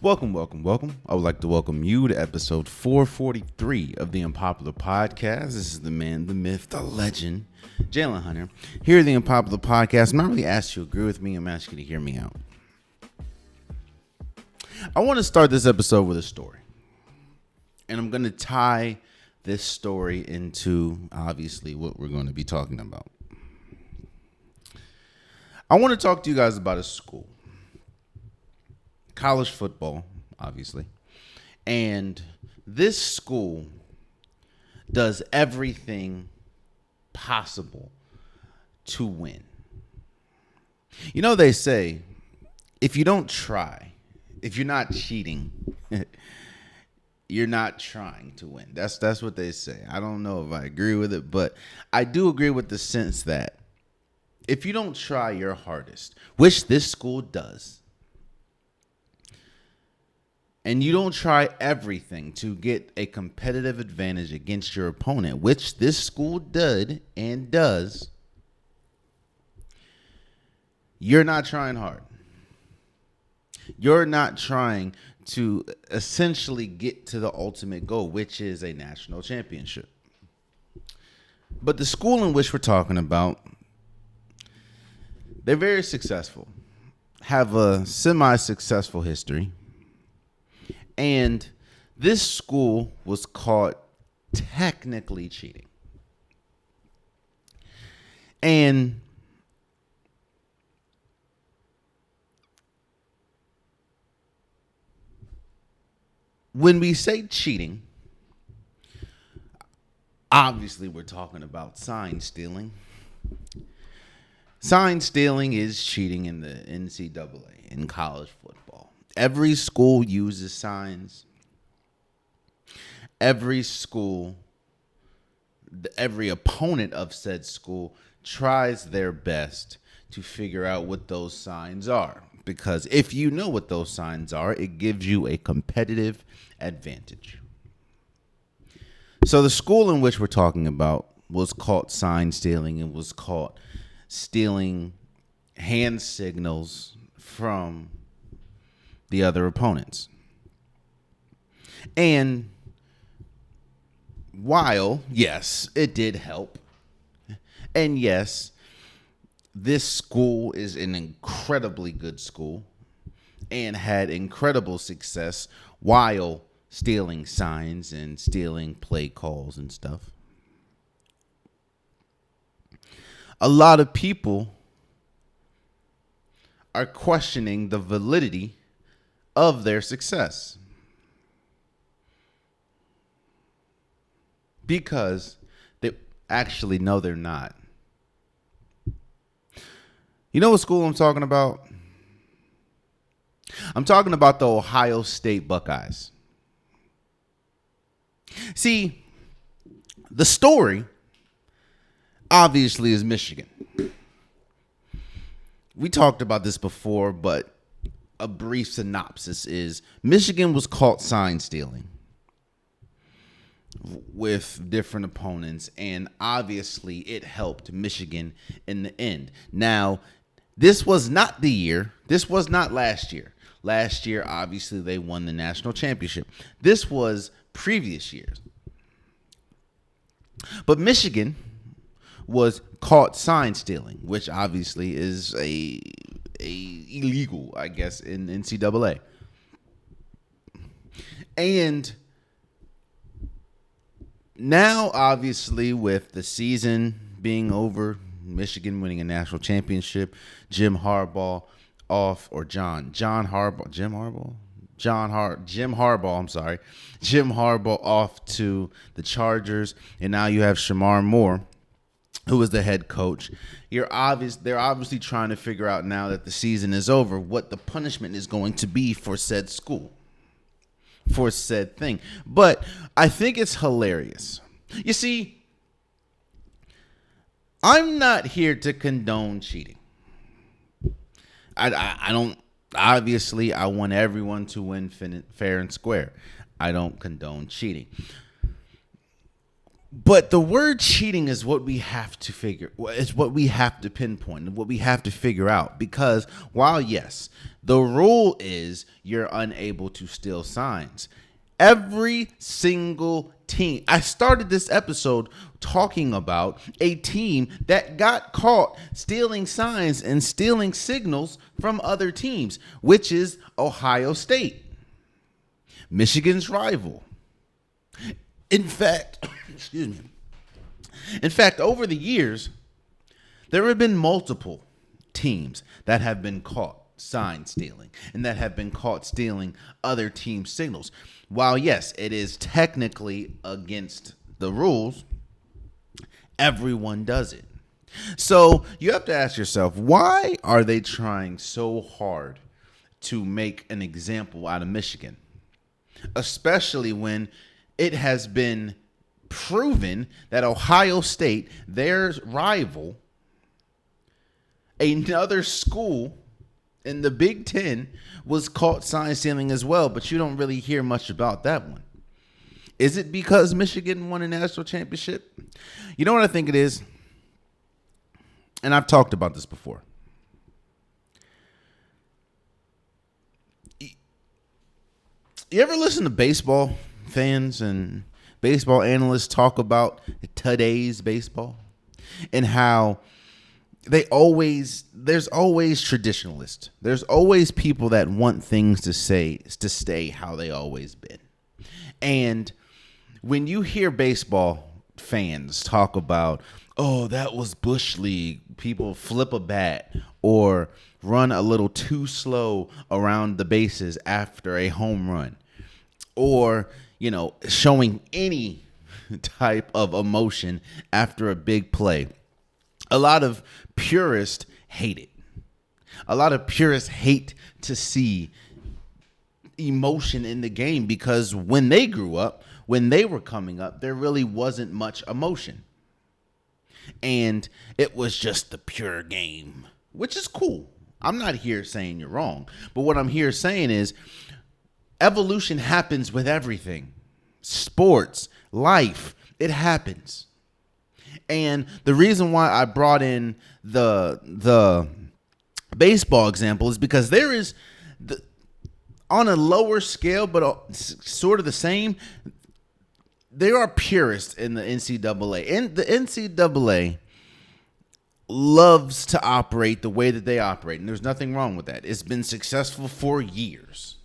Welcome, welcome, welcome. I would like to welcome you to episode 443 of the Unpopular Podcast. This is the man, the myth, the legend, Jalen Hunter. Here at the Unpopular Podcast, I'm not really asked you to agree with me. I'm asking you to hear me out. I want to start this episode with a story. And I'm going to tie this story into, obviously, what we're going to be talking about. I want to talk to you guys about a school. College football, obviously. And this school does everything possible to win. You know, they say, if you don't try, if you're not cheating, you're not trying to win. That's what they say. I don't know if I agree with it, but I do agree with the sense that if you don't try your hardest, which this school does, and you don't try everything to get a competitive advantage against your opponent, which this school did and does, you're not trying hard. You're not trying to essentially get to the ultimate goal, which is a national championship. But the school in which we're talking about, they're very successful, have a semi-successful history. And this school was caught technically cheating. And when we say cheating, obviously we're talking about sign stealing. Sign stealing is cheating in the NCAA, in college football. Every school uses signs. Every school, every opponent of said school tries their best to figure out what those signs are. Because if you know what those signs are, it gives you a competitive advantage. So the school in which we're talking about was caught sign stealing and was caught stealing hand signals from the other opponents. And while, yes, it did help, and yes, this school is an incredibly good school and had incredible success while stealing signs and stealing play calls and stuff, a lot of people are questioning the validity of their success because they actually know they're not. You know what school I'm talking about? I'm talking about the Ohio State Buckeyes. See, the story obviously is Michigan. We talked about this before, but a brief synopsis is Michigan was caught sign stealing with different opponents, and obviously it helped Michigan in the end. Now, this was not the year. This was not last year. Last year, obviously, they won the national championship. This was previous years. But Michigan was caught sign stealing, which obviously is a illegal, I guess, in NCAA. And now, obviously, with the season being over, Michigan winning a national championship, Jim Harbaugh, off to the Chargers, and now you have Shamar Moore, who was the head coach. They're obviously trying to figure out now that the season is over what the punishment is going to be for said school, for said thing. But I think it's hilarious. You see, I'm not here to condone cheating. I don't. Obviously, I want everyone to win fair and square. I don't condone cheating. But the word cheating is what we have to figure. It's what we have to pinpoint and what we have to figure out. Because while yes, the rule is you're unable to steal signs. Every single team. I started this episode talking about a team that got caught stealing signs and stealing signals from other teams, which is Ohio State, Michigan's rival. In fact, excuse me. In fact, over the years, there have been multiple teams that have been caught sign stealing and that have been caught stealing other team signals. While yes, it is technically against the rules, everyone does it. So you have to ask yourself, why are they trying so hard to make an example out of Michigan? Especially when it has been proven that Ohio State, their rival, another school in the Big Ten, was caught sign stealing as well, but you don't really hear much about that one. Is it because Michigan won a national championship? You know what I think it is? And I've talked about this before. You ever listen to baseball fans and baseball analysts talk about today's baseball and how there's always traditionalists. There's always people that want things to stay how they always been. And when you hear baseball fans talk about, oh, that was Bush League, people flip a bat or run a little too slow around the bases after a home run, or, showing any type of emotion after a big play, a lot of purists hate it. A lot of purists hate to see emotion in the game because when they grew up, when they were coming up, there really wasn't much emotion. And it was just the pure game, which is cool. I'm not here saying you're wrong. But what I'm here saying is evolution happens with everything. Sports, life, it happens. And the reason why I brought in the baseball example is because there is, on a lower scale, but sort of the same, there are purists in the NCAA. And the NCAA loves to operate the way that they operate. And there's nothing wrong with that. It's been successful for years.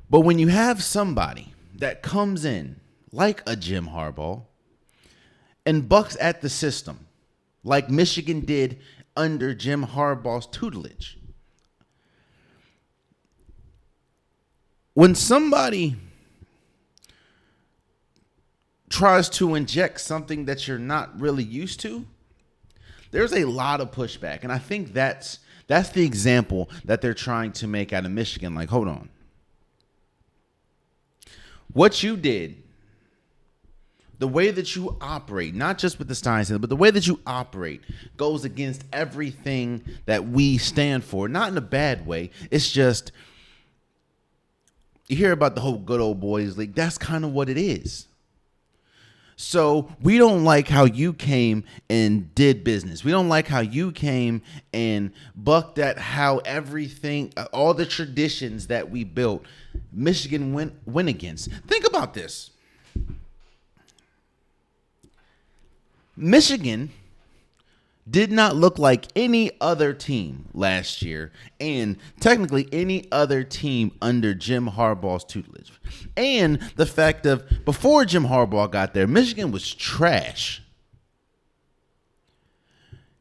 But when you have somebody that comes in like a Jim Harbaugh and bucks at the system, like Michigan did under Jim Harbaugh's tutelage, when somebody tries to inject something that you're not really used to, there's a lot of pushback. And I think that's the example that they're trying to make out of Michigan. Like, hold on. What you did, the way that you operate, not just with the Stein Center, but the way that you operate goes against everything that we stand for. Not in a bad way. It's just, you hear about the whole good old boys league. That's kind of what it is. So we don't like how you came and did business. We don't like how you came and bucked at how everything, all the traditions that we built, Michigan went against. Think about this. Michigan did not look like any other team last year, and technically any other team under Jim Harbaugh's tutelage. And the fact of, before Jim Harbaugh got there, Michigan was trash.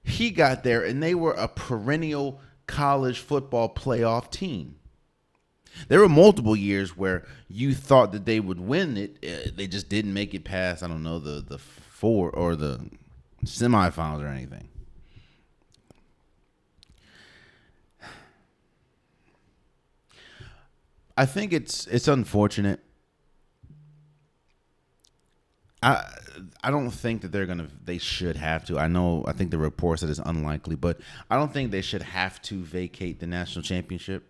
He got there, and they were a perennial college football playoff team. There were multiple years where you thought that they would win it. They just didn't make it past, I don't know, the four or the semifinals or anything. I think it's unfortunate. I don't think that they should have to. I think the report said it's unlikely, but I don't think they should have to vacate the national championship.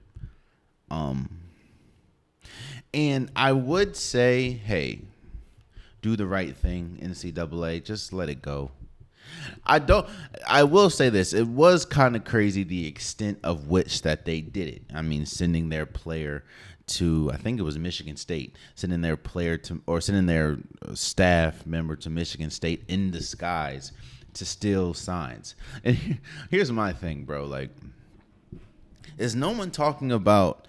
And I would say, hey, Do the right thing, NCAA. Just let it go. I will say this. It was kind of crazy the extent of which that they did it. I mean, sending their player to, I think it was Michigan State, sending their player to, or sending their staff member to Michigan State in disguise to steal signs. And here's my thing, bro. Like, is no one talking about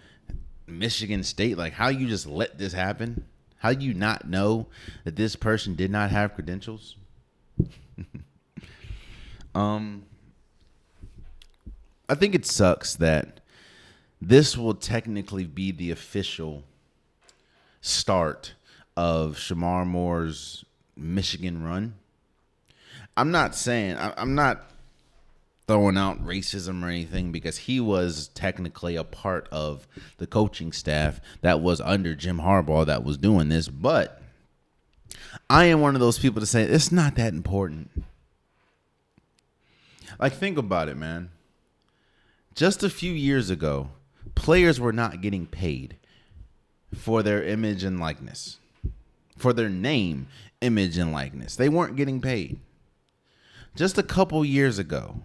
Michigan State? Like, how you just let this happen? How you not know that this person did not have credentials? I think it sucks that this will technically be the official start of Shamar Moore's Michigan run. I'm not saying, I'm not throwing out racism or anything, because he was technically a part of the coaching staff that was under Jim Harbaugh that was doing this. But I am one of those people to say it's not that important. Like, think about it, man. Just a few years ago, players were not getting paid for their image and likeness, for their name, image, and likeness. They weren't getting paid. Just a couple years ago,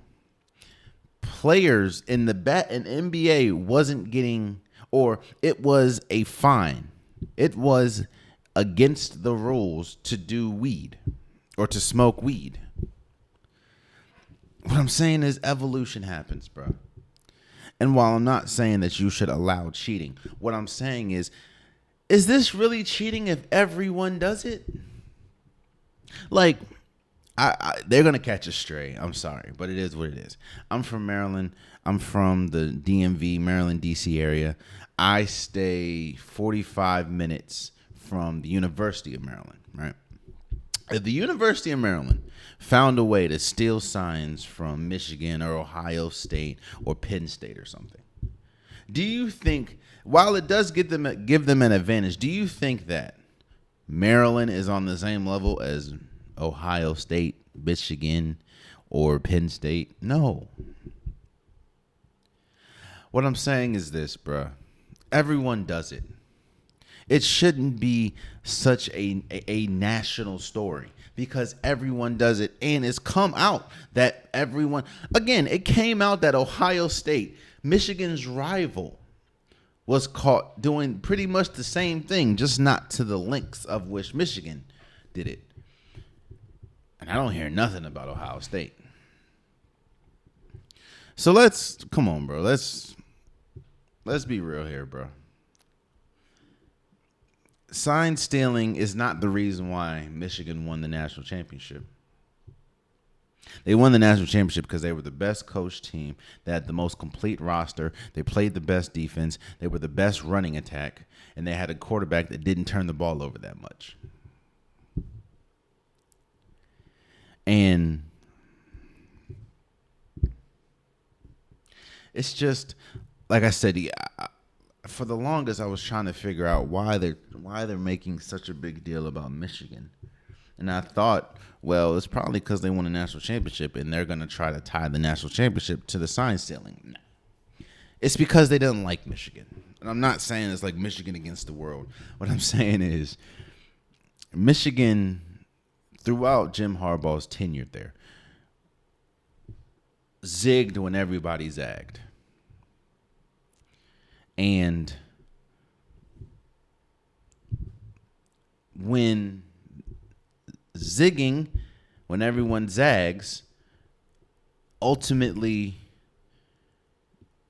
players in the NBA wasn't getting, or it was a fine. It was against the rules to do weed or to smoke weed. What I'm saying is evolution happens, bro. And while I'm not saying that you should allow cheating, what I'm saying is this really cheating if everyone does it? Like, they're going to catch a stray. I'm sorry, but it is what it is. I'm from Maryland. I'm from the DMV, Maryland, D.C. area. I stay 45 minutes from the University of Maryland, right? If the University of Maryland found a way to steal signs from Michigan or Ohio State or Penn State or something, do you think, while it does give them an advantage, do you think that Maryland is on the same level as Ohio State, Michigan, or Penn State? No. What I'm saying is this, bruh. Everyone does it. It shouldn't be such a national story, because everyone does it, and it's come out that everyone, again, it came out that Ohio State, Michigan's rival, was caught doing pretty much the same thing, just not to the lengths of which Michigan did it. And I don't hear nothing about Ohio State. So come on, bro. Let's be real here, bro. Sign stealing is not the reason why Michigan won the national championship. They won the national championship because they were the best coached team. They had the most complete roster. They played the best defense. They were the best running attack. And they had a quarterback that didn't turn the ball over that much. And it's just, like I said, for the longest, I was trying to figure out why they're making such a big deal about Michigan. And I thought, well, it's probably because they won a national championship and they're going to try to tie the national championship to the sign stealing. No. It's because they didn't like Michigan. And I'm not saying it's like Michigan against the world. What I'm saying is Michigan, throughout Jim Harbaugh's tenure there, zigged when everybody zagged. And when zigging, when everyone zags, ultimately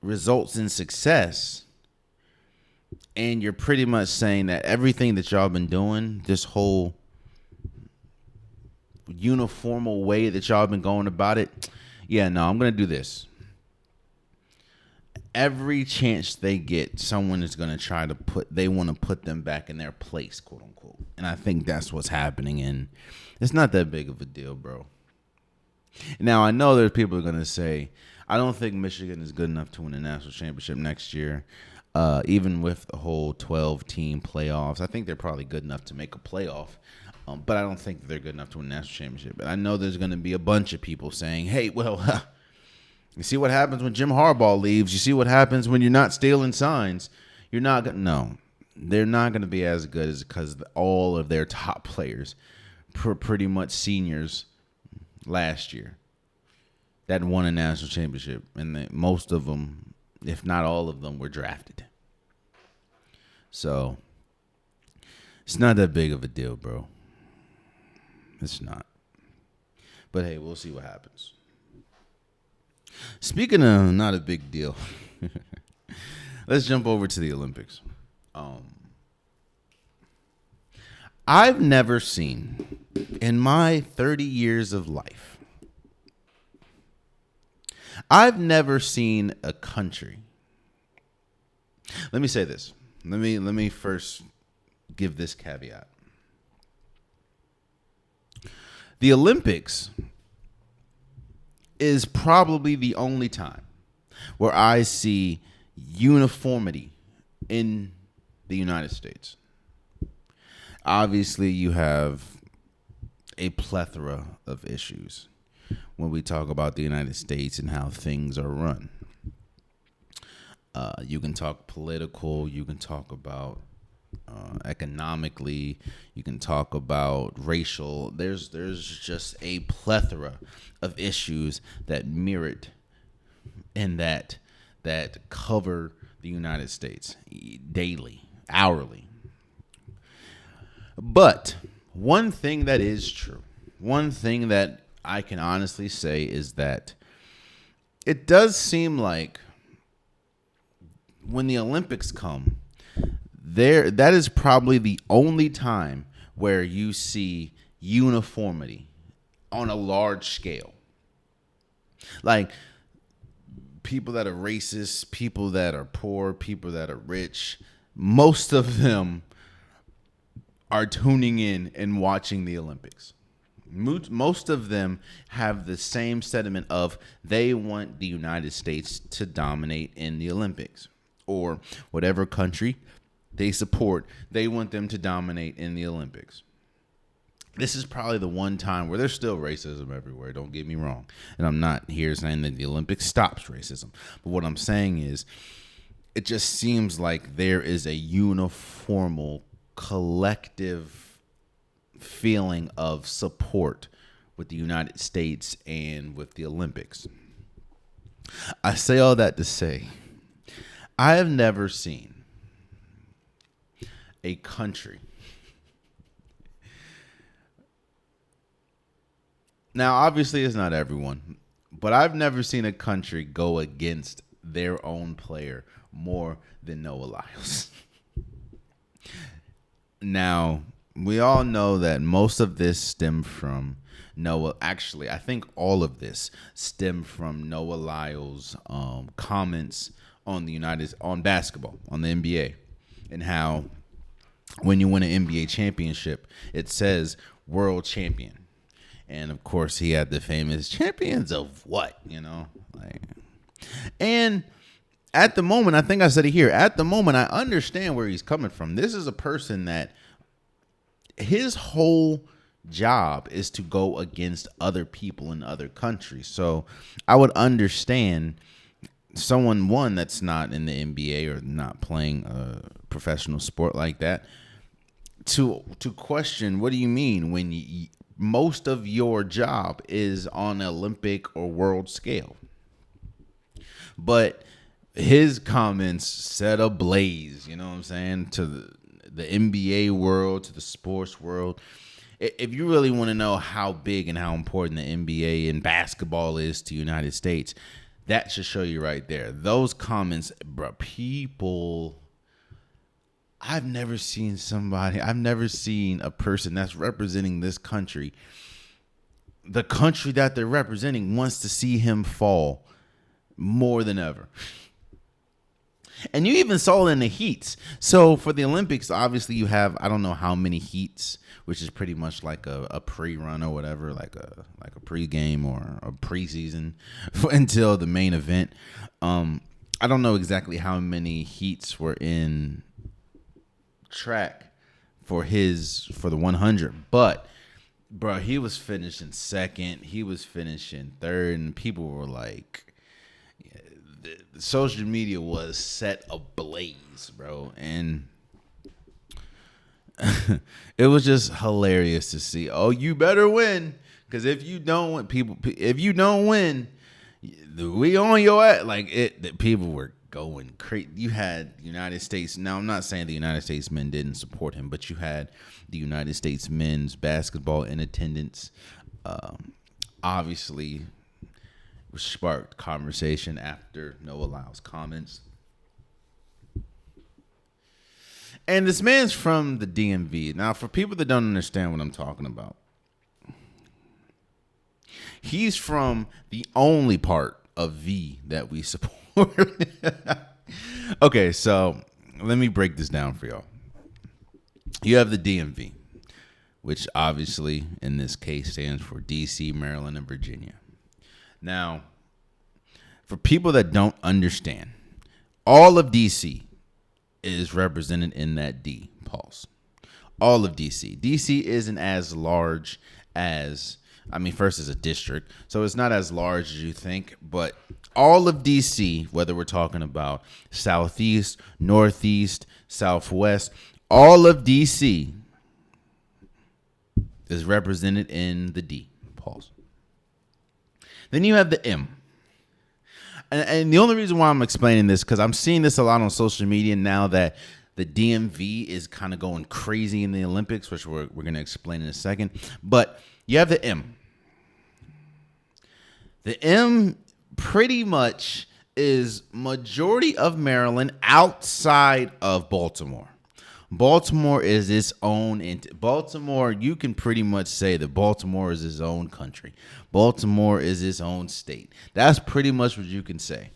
results in success, and you're pretty much saying that everything that y'all been doing, this whole uniformal way that y'all been going about it, yeah, no, I'm going to do this. Every chance they get, someone is going to try to they want to put them back in their place, quote unquote. And I think that's what's happening. And it's not that big of a deal, bro. Now, I know there's people who are going to say, I don't think Michigan is good enough to win a national championship next year. Even with the whole 12-team playoffs, I think they're probably good enough to make a playoff. But I don't think they're good enough to win a national championship. But I know there's going to be a bunch of people saying, hey, well, you see what happens when Jim Harbaugh leaves. You see what happens when you're not stealing signs. You're not going to. No. they're not going to be as good as because all of their top players, pretty much seniors, last year that won a national championship, and most of them, if not all of them, were drafted. So it's not that big of a deal, bro. It's not. But hey, we'll see what happens. Speaking of not a big deal, let's jump over to the Olympics. I've never seen, in my 30 years of life, I've never seen a country. Let me say this. Let me first give this caveat. The Olympics is probably the only time where I see uniformity in the United States. Obviously, you have a plethora of issues when we talk about the United States and how things are run. You can talk political, you can talk about economically, you can talk about racial. There's just a plethora of issues that merit and that cover the United States daily, hourly. But one thing that is true, one thing that I can honestly say is that it does seem like when the Olympics come, that is probably the only time where you see uniformity on a large scale. Like people that are racist, people that are poor, people that are rich, most of them are tuning in and watching the Olympics. Most of them have the same sentiment of they want the United States to dominate in the Olympics, or whatever country they support, they want them to dominate in the Olympics. This is probably the one time where there's still racism everywhere, don't get me wrong. And I'm not here saying that the Olympics stops racism. But what I'm saying is it just seems like there is a uniformal, collective feeling of support with the United States and with the Olympics. I say all that to say, I have never seen a country. Now, obviously, it's not everyone, but I've never seen a country go against their own player more than Noah Lyles. Now, we all know that most of this stemmed from Noah. Actually, I think all of this stemmed from Noah Lyles' comments on basketball, on the NBA, and how when you win an NBA championship, it says world champion. And of course, he had the famous champions of what, and at the moment, I think I said it here, at the moment, I understand where he's coming from. This is a person that his whole job is to go against other people in other countries. So I would understand someone, that's not in the NBA or not playing a professional sport like that, to question, what do you mean when most of your job is on Olympic or world scale? But his comments set ablaze, you know what I'm saying, to the NBA world, to the sports world. If you really want to know how big and how important the NBA and basketball is to the United States, that should show you right there. Those comments, bro, people, I've never seen a person that's representing this country, the country that they're representing, wants to see him fall more than ever. And you even saw it in the heats. So for the Olympics, obviously you have, I don't know how many heats, which is pretty much like a pre-run or whatever, like a pre-game or a preseason until the main event. I don't know exactly how many heats were in track for the 100, but bro, he was finishing second, he was finishing third, and people were like, social media was set ablaze, bro. And it was just hilarious to see. Oh, you better win, because if you don't win, if you don't win, we on your ass. Like the people were going crazy. You had United States. Now, I'm not saying the United States men didn't support him, but you had the United States men's basketball in attendance. Obviously, sparked conversation after Noah Lyles' comments. And this man's from the DMV. Now, for people that don't understand what I'm talking about, he's from the only part of V that we support. Okay, so let me break this down for y'all. You have the DMV, which obviously in this case stands for DC, Maryland, and Virginia. Now, for people that don't understand, all of DC is represented in that D, pulse. All of DC. DC isn't as large as, first is a district, so it's not as large as you think, but all of DC, whether we're talking about Southeast, Northeast, Southwest, all of DC is represented in the D, pulse. Then you have the M. And the only reason why I'm explaining this, because I'm seeing this a lot on social media now that the DMV is kind of going crazy in the Olympics, which we're going to explain in a second. But you have the M. The M pretty much is majority of Maryland outside of Baltimore. Baltimore is its own Baltimore, you can pretty much say that Baltimore is its own country. Baltimore is its own state. That's pretty much what you can say.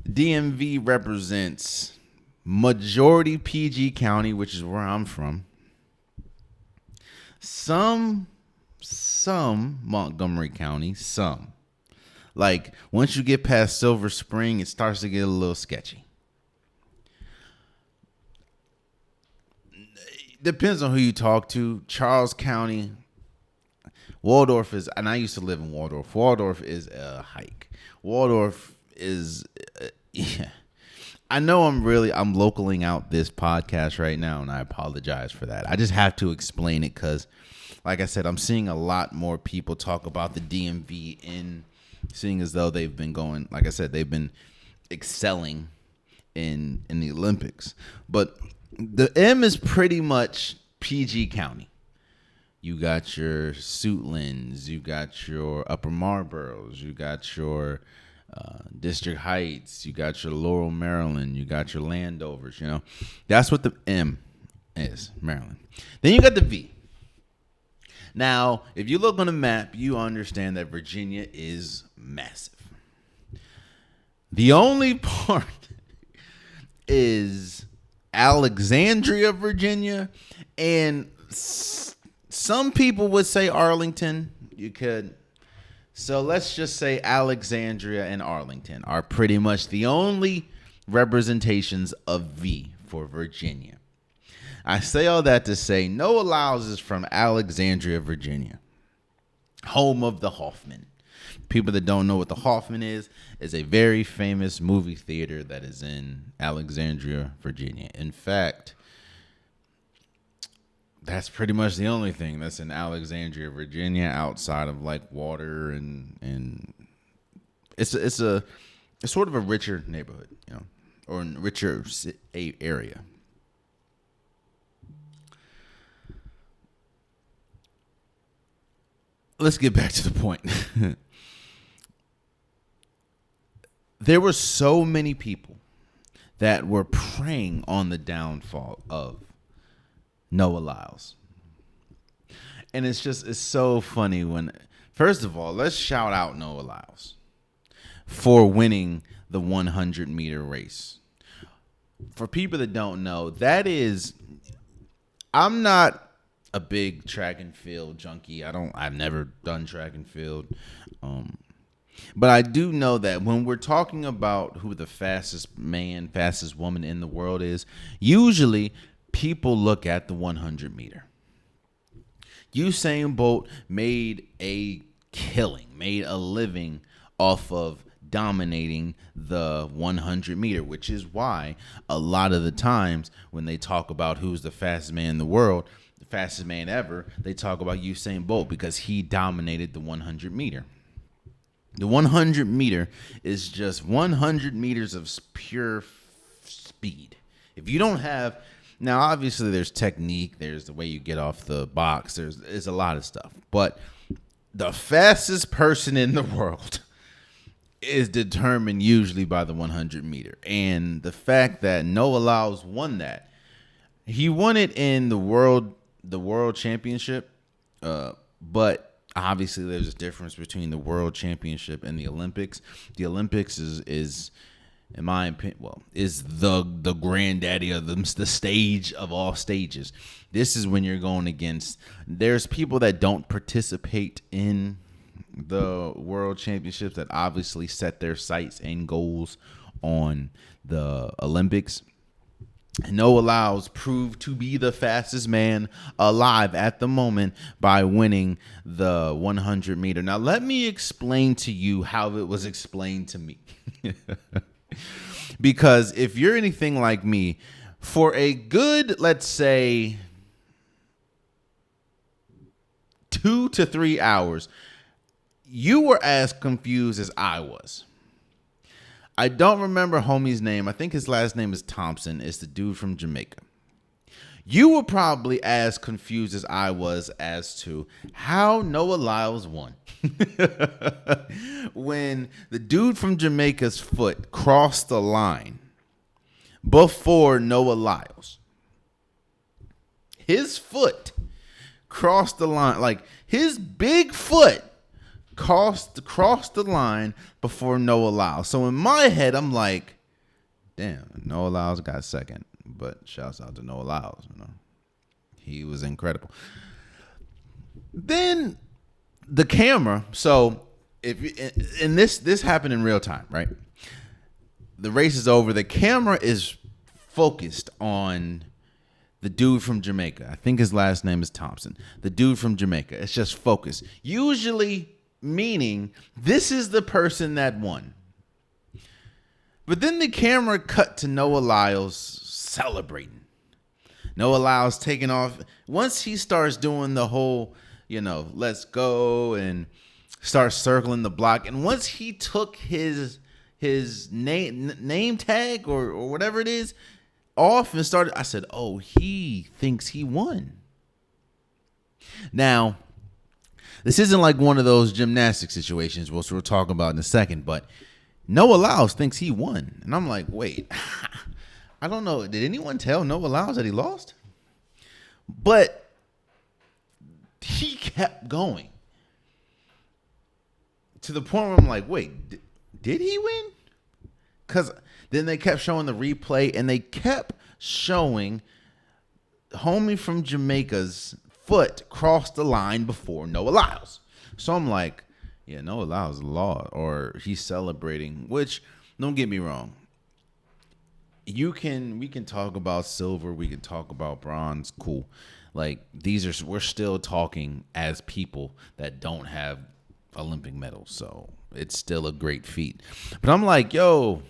DMV represents majority PG County, which is where I'm from. Some Montgomery County, some. Like, once you get past Silver Spring, it starts to get a little sketchy. Depends on who you talk to. Charles County, Waldorf is, and I used to live in Waldorf. Waldorf is a hike. Waldorf is, yeah. I know I'm localing out this podcast right now, and I apologize for that. I just have to explain it because, like I said, I'm seeing a lot more people talk about the DMV in seeing as though they've been going, like I said, they've been excelling in the Olympics. But the M is pretty much PG County. You got your Suitlands, you got your Upper Marlboroughs, you got your District Heights, you got your Laurel, Maryland, you got your Landovers, That's what the M is, Maryland. Then you got the V. Now, if you look on the map, you understand that Virginia is massive. The only part is Alexandria, Virginia, and some people would say Arlington. You could. So let's just say Alexandria and Arlington are pretty much the only representations of V for Virginia. I say all that to say Noah Lyles is from Alexandria, Virginia, home of the Hoffman. People that don't know what the Hoffman is a very famous movie theater that is in Alexandria, Virginia. In fact, that's pretty much the only thing that's in Alexandria, Virginia, outside of like water and it's sort of a richer neighborhood, or a richer area. Let's get back to the point. There were so many people that were preying on the downfall of Noah Lyles. And it's so funny when, first of all, let's shout out Noah Lyles for winning the 100-meter race. For people that don't know, I'm not a big track and field junkie. I've never done track and field. But I do know that when we're talking about who the fastest man, fastest woman in the world is, usually people look at the 100-meter. Usain Bolt made a living off of dominating the 100 meter, which is why a lot of the times when they talk about who's the fastest man in the world, the fastest man ever, they talk about Usain Bolt because he dominated the 100 meter. The 100 meter is just 100 meters of pure speed. If you don't have, now obviously there's technique, there's the way you get off the box, there's a lot of stuff, but the fastest person in the world is determined usually by the 100 meter. And the fact that Noah Lyles won that, he won it in the world championship, but obviously there's a difference between the world championship and the Olympics. The Olympics is in my opinion, is the granddaddy of the stage of all stages. This is when you're going against, there's people that don't participate in the world championships that obviously set their sights and goals on the Olympics. Noah Lyles proved to be the fastest man alive at the moment by winning the 100 meter. Now, let me explain to you how it was explained to me. Because if you're anything like me, for a good, let's say, 2 to 3 hours, you were as confused as I was. I don't remember homie's name. I think his last name is Thompson. It's the dude from Jamaica. You were probably as confused as I was as to how Noah Lyles won. When the dude from Jamaica's foot crossed the line before Noah Lyles. His foot crossed the line, like his big foot crossed the line before Noah Lyles. So in my head, I'm like, damn, Noah Lyles got second. But shouts out to Noah Lyles, he was incredible. Then the camera. So this happened in real time, right? The race is over. The camera is focused on the dude from Jamaica. I think his last name is Thompson. The dude from Jamaica. It's just focused. Usually meaning this is the person that won. But then the camera cut to Noah Lyles celebrating. Noah Lyles taking off. Once he starts doing the whole, let's go and start circling the block. And once he took his name tag or whatever it is off and started, I said, oh, he thinks he won. Now, this isn't like one of those gymnastic situations, which we'll talk about in a second, but Noah Lyles thinks he won. And I'm like, wait, I don't know. Did anyone tell Noah Lyles that he lost? But he kept going to the point where I'm like, wait, did he win? Because then they kept showing the replay and they kept showing homie from Jamaica's foot crossed the line before Noah Lyles. So I'm like, yeah, Noah Lyles lost, or he's celebrating, which, don't get me wrong. We can talk about silver, we can talk about bronze, cool. Like, we're still talking as people that don't have Olympic medals, so it's still a great feat. But I'm like, yo,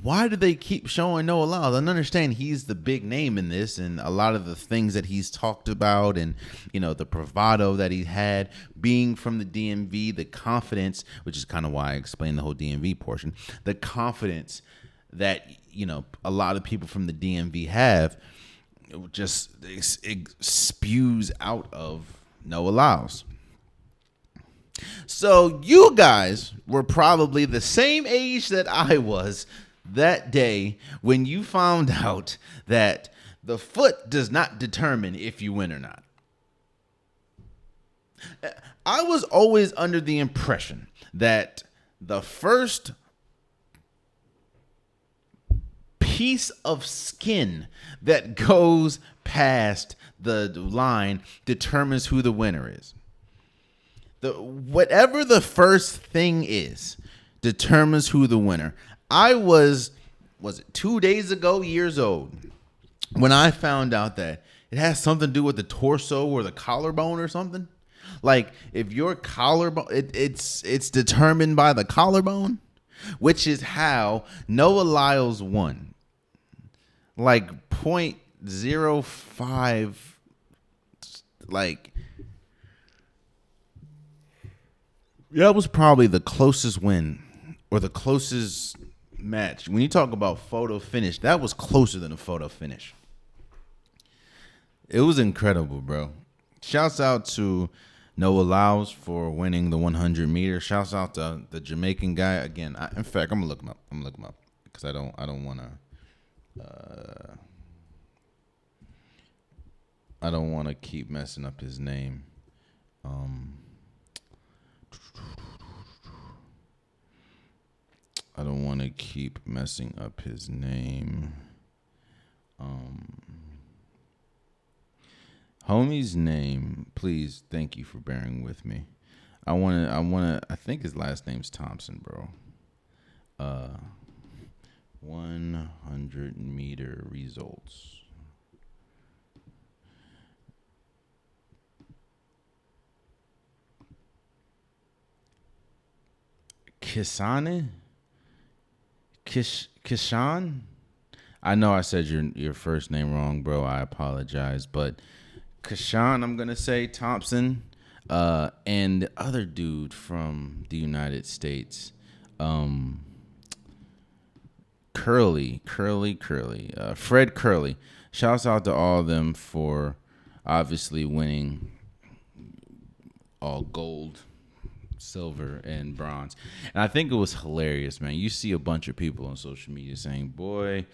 why do they keep showing Noah Lyles? I understand he's the big name in this, and a lot of the things that he's talked about, and the bravado that he had, being from the DMV, the confidence, which is kind of why I explained the whole DMV portion, the confidence that a lot of people from the DMV have, just it spews out of Noah Lyles. So you guys were probably the same age that I was that day when you found out that the foot does not determine if you win or not. I was always under the impression that the first piece of skin that goes past the line determines who the winner is. Whatever the first thing is determines who the winner. I was it 2 days ago, years old, when I found out that it has something to do with the torso or the collarbone or something. Like if your collarbone, it's determined by the collarbone, which is how Noah Lyles won. Like 0.05, like that was probably the closest win or the closest match. When you talk about photo finish, that was closer than a photo finish. It was incredible, bro. Shouts out to Noah Lyles for winning the 100 meter. Shouts out to the Jamaican guy again. In fact, I'm gonna look him up. Because I don't want to. I don't want to keep messing up his name. I don't want to keep messing up his name. Homie's name, please. Thank you for bearing with me. I think his last name's Thompson, bro. 100 meter results. Kishan? I know I said your first name wrong, bro. I apologize, but Kishan, I'm gonna say Thompson, and the other dude from the United States, Curly, Fred Curly. Shouts out to all of them for obviously winning all gold, silver, and bronze. And I think it was hilarious, man. You see a bunch of people on social media saying, boy,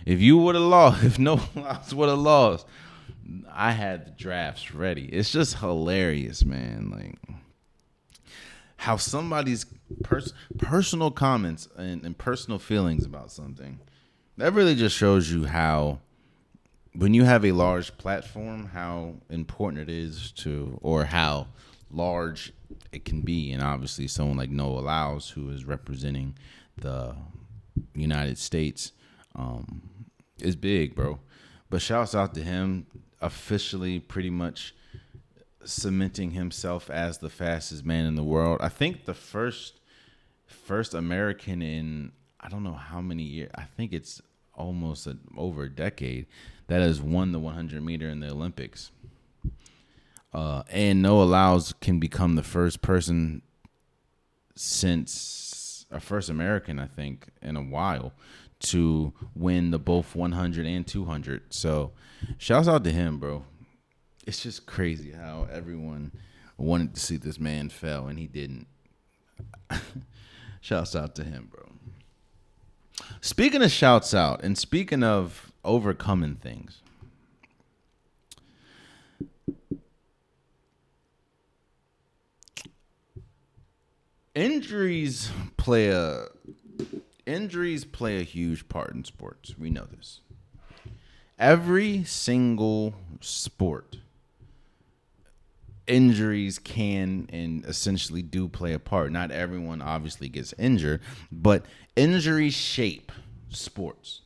if you would have lost, if no one else would have lost, I had the drafts ready. It's just hilarious, man. Like how somebody's personal comments and personal feelings about something, that really just shows you how, when you have a large platform, how important it is to, or how large it can be. And obviously someone like Noah Lyles, who is representing the United States, is big, bro. But shouts out to him, officially pretty much cementing himself as the fastest man in the world. I think the first American in, I don't know how many years, I think it's almost over a decade, that has won the 100 meter in the Olympics. And Noah Lyles can become the first person since, a first American, I think, in a while to win the both 100 and 200. So shouts out to him, bro. It's just crazy how everyone wanted to see this man fail and he didn't. Shouts out to him, bro. Speaking of shouts out and speaking of overcoming things, injuries play a huge part in sports. We know this. Every single sport, injuries can and essentially do play a part. Not everyone obviously gets injured, but injuries shape sports.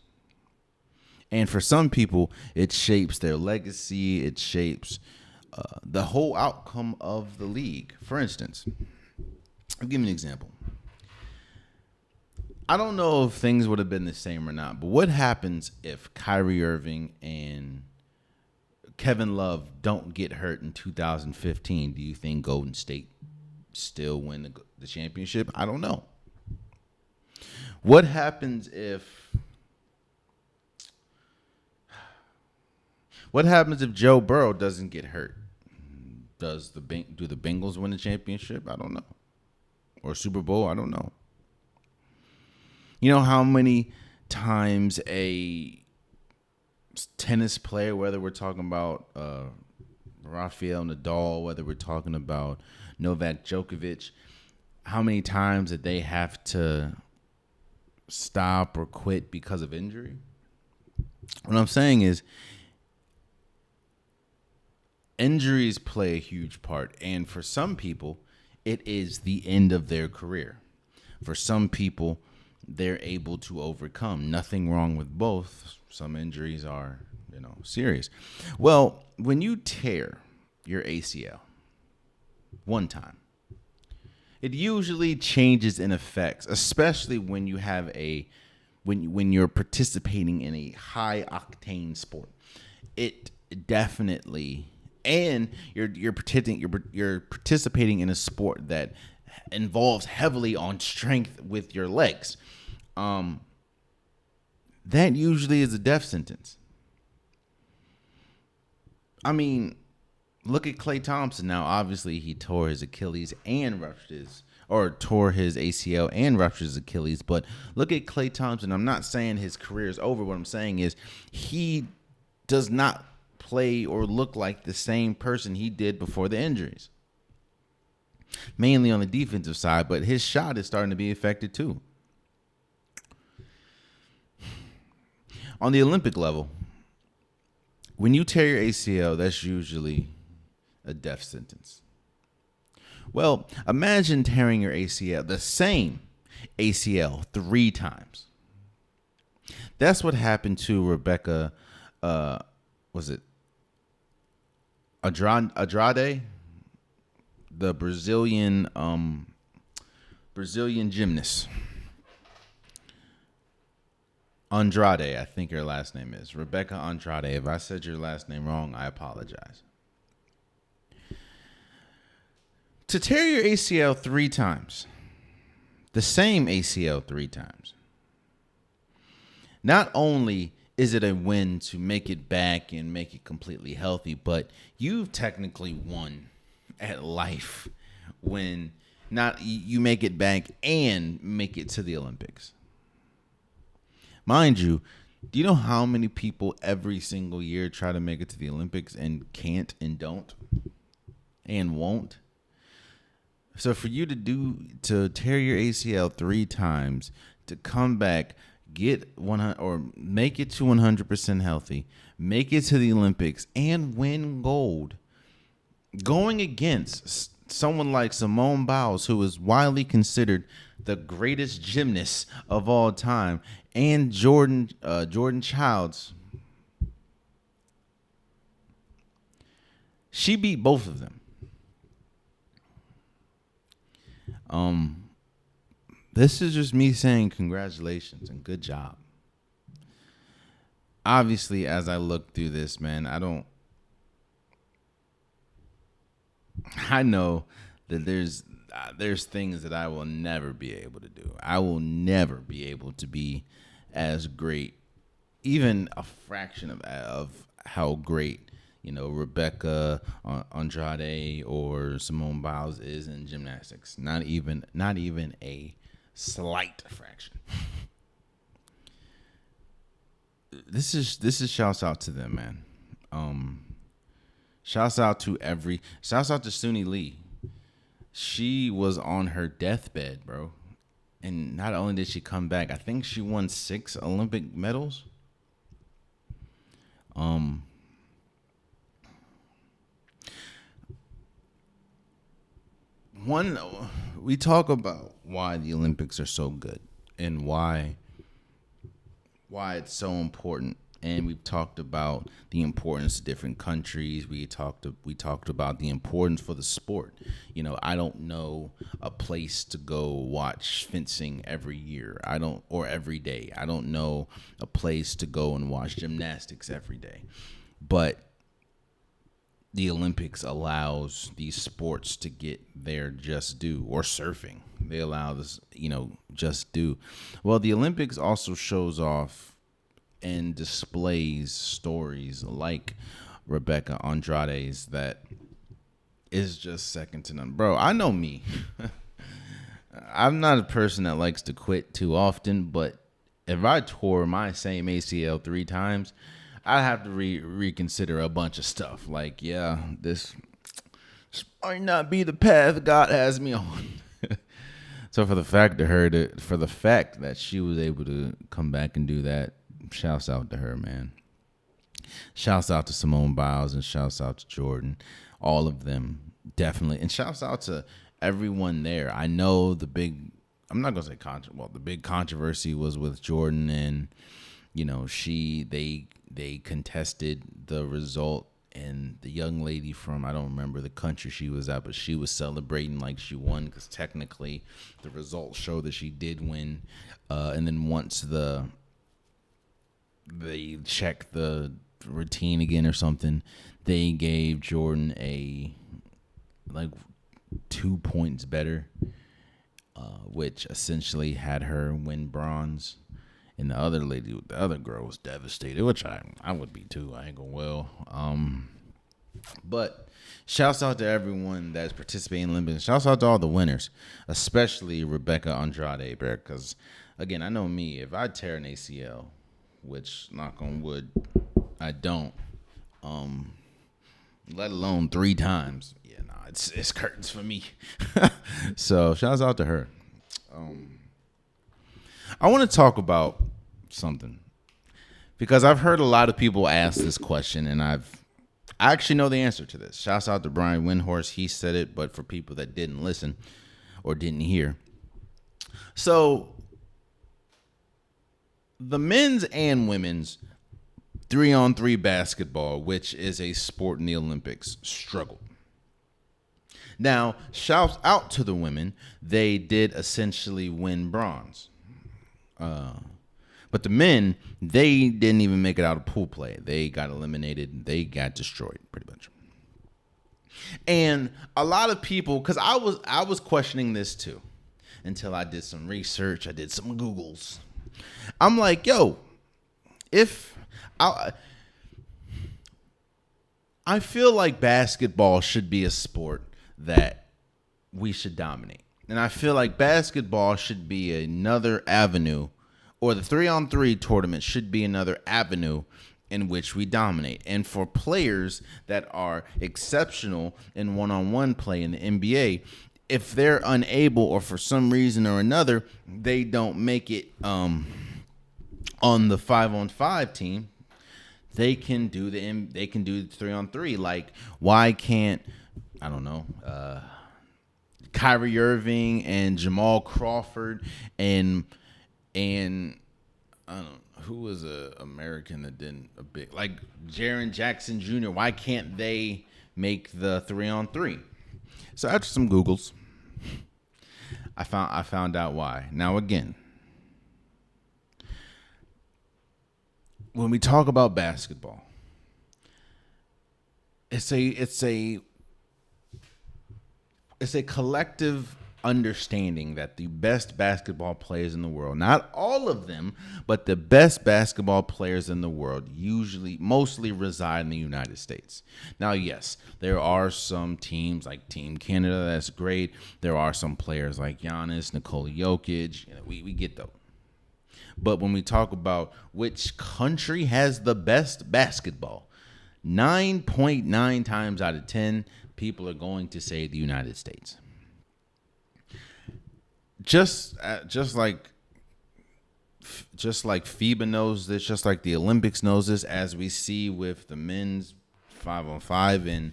And for some people, it shapes their legacy. It shapes the whole outcome of the league. For instance, I'll give you an example. I don't know if things would have been the same or not, but what happens if Kyrie Irving and Kevin Love don't get hurt in 2015? Do you think Golden State still win the championship? I don't know. What happens if Joe Burrow doesn't get hurt? Do the Bengals win the championship? I don't know. Or Super Bowl? I don't know. You know how many times a tennis player, whether we're talking about Rafael Nadal, whether we're talking about Novak Djokovic, how many times that they have to stop or quit because of injury? What I'm saying is injuries play a huge part. And for some people, it is the end of their career. For some people, they're able to overcome. Nothing wrong with both. Some injuries are, serious. Well, when you tear your ACL, one time. It usually changes in effects, especially when you have when you're participating in a high octane sport. It definitely, and you're participating in a sport that involves heavily on strength with your legs. That usually is a death sentence. I mean, look at Klay Thompson now. Obviously, he tore his Achilles and tore his ACL and ruptured his Achilles. But look at Klay Thompson. I'm not saying his career is over. What I'm saying is he does not play or look like the same person he did before the injuries. Mainly on the defensive side, but his shot is starting to be affected too. On the Olympic level, when you tear your ACL, that's usually a death sentence. Well, imagine tearing your ACL, the same ACL, 3 times. That's what happened to Rebeca, Andrade, the Brazilian gymnast. Andrade, I think her last name is. Rebeca Andrade. If I said your last name wrong, I apologize. To tear your ACL 3 times, the same ACL 3 times, not only is it a win to make it back and make it completely healthy, but you've technically won at life when you make it back and make it to the Olympics. Mind you, do you know how many people every single year try to make it to the Olympics and can't and don't and won't? So for you to tear your ACL 3 times, to come back, get 100 or make it to 100% healthy, make it to the Olympics and win gold, going against someone like Simone Biles, who is widely considered the greatest gymnast of all time, and Jordan Childs. She beat both of them. This is just me saying congratulations and good job. Obviously, as I look through this, man, I know that there's things that I will never be able to do. I will never be able to be as great, even a fraction of how great, Rebeca Andrade or Simone Biles is in gymnastics. Not even a slight fraction. This is shouts out to them, man. Shouts out to Suni Lee. She was on her deathbed, bro. And not only did she come back, I think she won 6 Olympic medals. We talk about why the Olympics are so good and why it's so important. And we've talked about the importance of different countries. We talked about the importance for the sport. I don't know a place to go watch fencing every year. Or every day. I don't know a place to go and watch gymnastics every day. But the Olympics allows these sports to get their just due, or surfing. They allow this, just due. Well, the Olympics also shows off and displays stories like Rebeca Andrade's that is just second to none. Bro, I know me. I'm not a person that likes to quit too often, but if I tore my same ACL 3 times, I'd have to reconsider a bunch of stuff. Like, this might not be the path God has me on. So for the fact that she was able to come back and do that, shouts out to her, man. Shouts out to Simone Biles and shouts out to Jordan. All of them, definitely. And shouts out to everyone there. I know the big controversy was with Jordan, and they contested the result and the young lady from, I don't remember the country she was at, but she was celebrating like she won because technically the results show that she did win. And then once they checked the routine again or something, they gave Jordan a like 2 points better, which essentially had her win bronze. And the other girl was devastated, which I would be too. I ain't gonna but shouts out to everyone that's participating in the Olympics. Shouts out to all the winners, especially Rebeca Andrade, because again, I know me. If I tear an ACL, which knock on wood, I don't, let alone 3 times. Yeah, nah, it's curtains for me. So shouts out to her. I want to talk about something because I've heard a lot of people ask this question, and I actually know the answer to this. Shouts out to Brian Windhorst. He said it, but for people that didn't listen or didn't hear. So the men's and women's 3-on-3 basketball, which is a sport in the Olympics, struggled. Now, shouts out to the women. They did essentially win bronze. But the men, they didn't even make it out of pool play. They got eliminated. They got destroyed, pretty much. And a lot of people, because I was questioning this too, until I did some research. I did some Googles. I'm like, yo, I feel like basketball should be a sport that we should dominate. And I feel like basketball should be another avenue, or the 3-on-3 tournament should be another avenue in which we dominate. And for players that are exceptional in one-on-one play in the NBA, if they're unable or for some reason or another, they don't make it on the 5-on-5 team, they can do the 3-on-3. Like, why can't, I don't know, Kyrie Irving and Jamal Crawford and I don't know, who was a American that didn't a big, like Jaren Jackson Jr., why can't they make the 3-on-3? So after some Googles, I found out why. Now again, when we talk about basketball, it's a collective understanding that the best basketball players in the world, not all of them, but the best basketball players in the world mostly reside in the United States. Now, yes, there are some teams like Team Canada that's great. There are some players like Giannis, Nikola Jokic. We get those. But when we talk about which country has the best basketball, 9.9 times out of 10, people are going to say the United States. Just like FIBA knows this, just like the Olympics knows this, as we see with the men's 5-on-5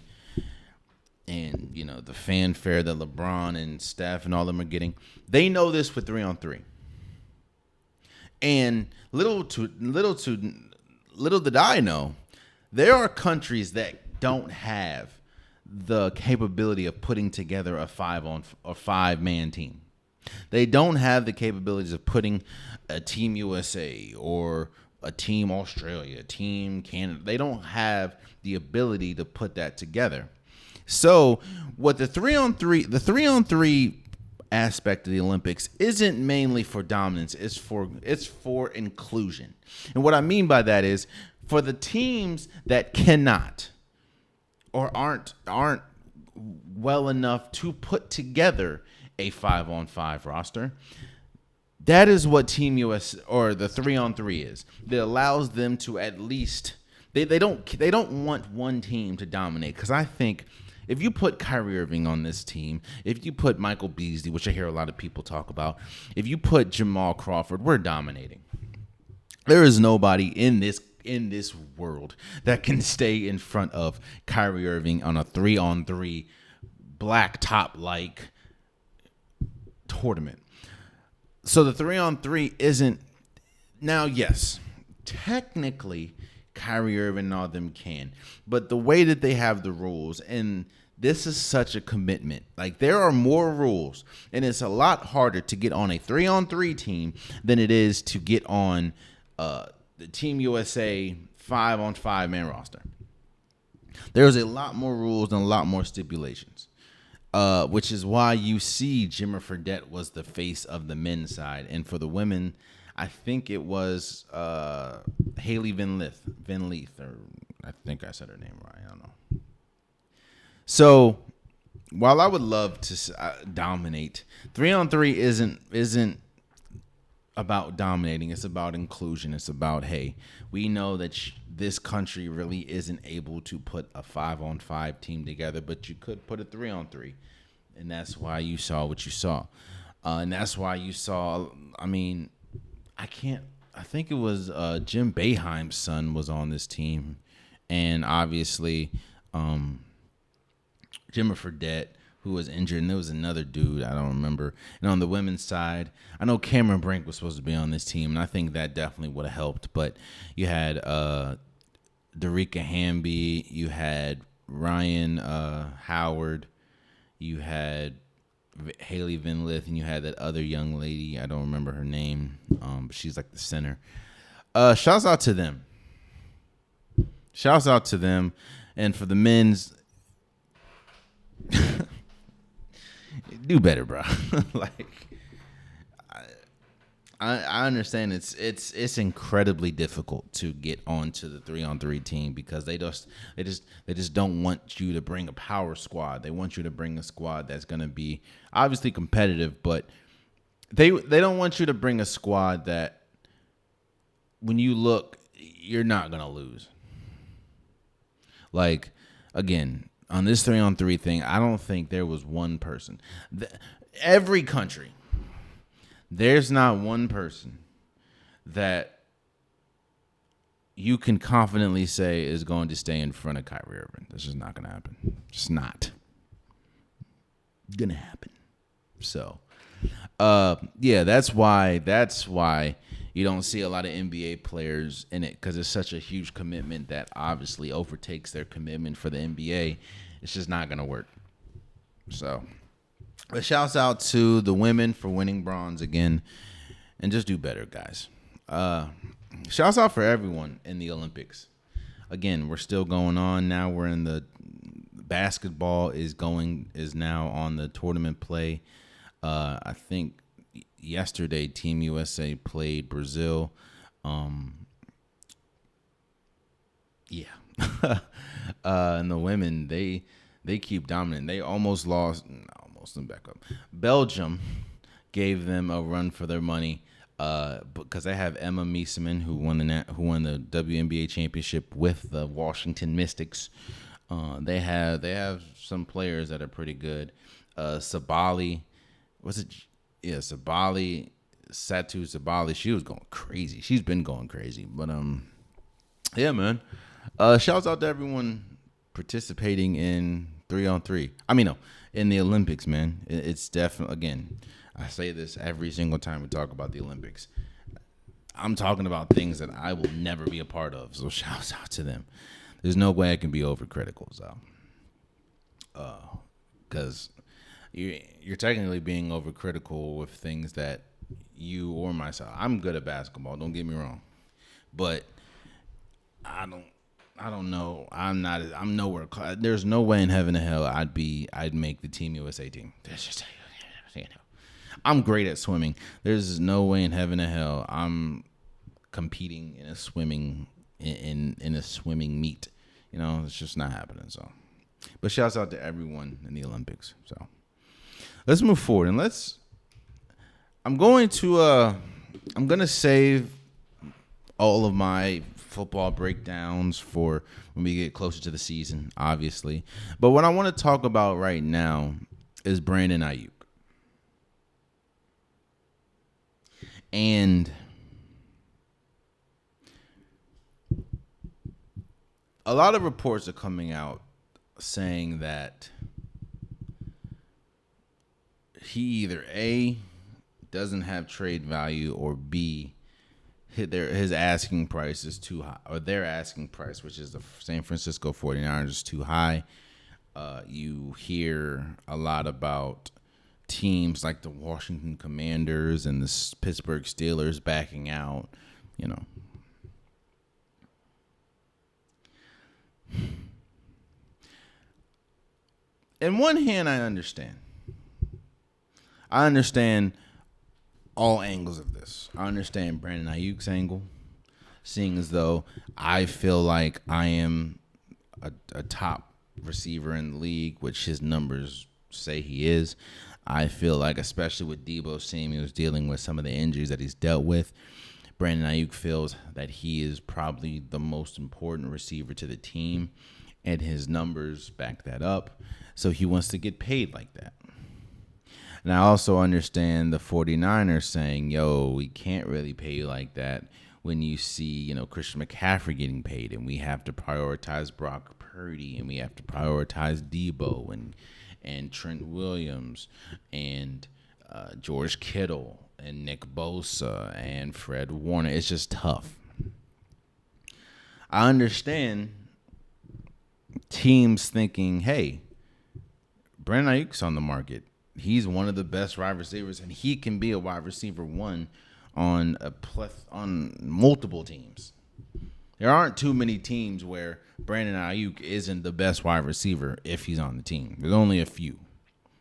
and you know the fanfare that LeBron and Steph and all them are getting. They know this with 3-on-3. And little did I know, there are countries that don't have the capability of putting together a 5-man team. They don't have the capabilities of putting a Team USA or a Team Australia, Team Canada. They don't have the ability to put that together. So what the 3-on-3 aspect of the Olympics isn't mainly for dominance, it's for inclusion. And what I mean by that is for the teams that cannot or aren't well enough to put together a 5-on-5 roster, that is what Team US or the 3-on-3 is. That allows them to at least they don't want one team to dominate, because I think if you put Kyrie Irving on this team, if you put Michael Beasley, which I hear a lot of people talk about, if you put Jamal Crawford, we're dominating. There is nobody in this world that can stay in front of Kyrie Irving on a 3-on-3 blacktop like tournament. So the 3-on-3 isn't now. Yes, technically, Kyrie Irving and all of them can. But the way that they have the rules, and this is such a commitment. Like, there are more rules, and it's a lot harder to get on a 3-on-3 team than it is to get on the Team USA 5-on-5 man roster. There's a lot more rules and a lot more stipulations, which is why you see Jimmer Fredette was the face of the men's side. And for the women, I think it was Haley Van Leith, or I think I said her name right. I don't know. So while I would love to dominate, 3-on-3 isn't about dominating. It's about inclusion. It's about, hey, we know that this country really isn't able to put a 5-on-5 team together, but you could put a 3-on-3, and that's why you saw what you saw, and that's why you saw. I mean, I think it was Jim Boeheim's son was on this team, and obviously, Jimmer Fredette, who was injured, and there was another dude, I don't remember. And on the women's side, I know Cameron Brink was supposed to be on this team, and I think that definitely would have helped. But you had Darica Hamby, you had Ryan Howard, you had Haley Van Lith, and you had that other young lady, I don't remember her name, but she's like the center. Shouts out to them. Shouts out to them. And for the men's, do better, bro. Like, I understand it's incredibly difficult to get onto the 3-on-3 team because they just don't want you to bring a power squad. They want you to bring a squad that's going to be obviously competitive, but they don't want you to bring a squad that when you look, you're not going to lose. Like, again, on this 3-on-3 thing, I don't think there was one person. Every country, there's not one person that you can confidently say is going to stay in front of Kyrie Irving. This is not going to happen. It's not going to happen. So, yeah, that's why you don't see a lot of NBA players in it, because it's such a huge commitment that obviously overtakes their commitment for the NBA. It's just not going to work. So, but shouts out to the women for winning bronze again, and just do better, guys. Shouts out for everyone in the Olympics. Again, we're still going on now. We're in the basketball is now on the tournament play. I think yesterday Team USA played Brazil. And the women, they keep dominant. They almost lost. Let me back up. Belgium gave them a run for their money because they have Emma Mieseman, who won the WNBA championship with the Washington Mystics. They have some players that are pretty good. Sabali, Sabali, Satu Sabali. She was going crazy. She's been going crazy. But yeah, man. Shouts out to everyone participating in 3-on-3. In the Olympics, man. It's definitely, again, I say this every single time we talk about the Olympics. I'm talking about things that I will never be a part of. So shouts out to them. There's no way I can be overcritical, so. Because you're technically being overcritical with things that you or myself. I'm good at basketball, don't get me wrong. But I don't know. I'm nowhere. There's no way in heaven and hell I'd make the Team USA team. That's just, I'm great at swimming. There's no way in heaven and hell I'm competing in a swimming meet. It's just not happening. So, but shouts out to everyone in the Olympics. So, let's move forward and I'm going to save all of my football breakdowns for when we get closer to the season, obviously. But what I want to talk about right now is Brandon Aiyuk. And a lot of reports are coming out saying that he either A, doesn't have trade value, or B, his asking price is too high, or their asking price, which is the San Francisco 49ers, is too high. You hear a lot about teams like the Washington Commanders and the Pittsburgh Steelers backing out, you know. In one hand, I understand. I understand all angles of this. I understand Brandon Aiyuk's angle, seeing as though I feel like I am a top receiver in the league, which his numbers say he is. I feel like, especially with Deebo Samuel's dealing with some of the injuries that he's dealt with, Brandon Aiyuk feels that he is probably the most important receiver to the team, and his numbers back that up. So he wants to get paid like that. And I also understand the 49ers saying, yo, we can't really pay you like that when you see, Christian McCaffrey getting paid, and we have to prioritize Brock Purdy, and we have to prioritize Deebo and Trent Williams and George Kittle and Nick Bosa and Fred Warner. It's just tough. I understand teams thinking, hey, Brandon Aiyuk's on the market. He's one of the best wide receivers, and he can be a wide receiver one on multiple teams. There aren't too many teams where Brandon Aiyuk isn't the best wide receiver if he's on the team. There's only a few.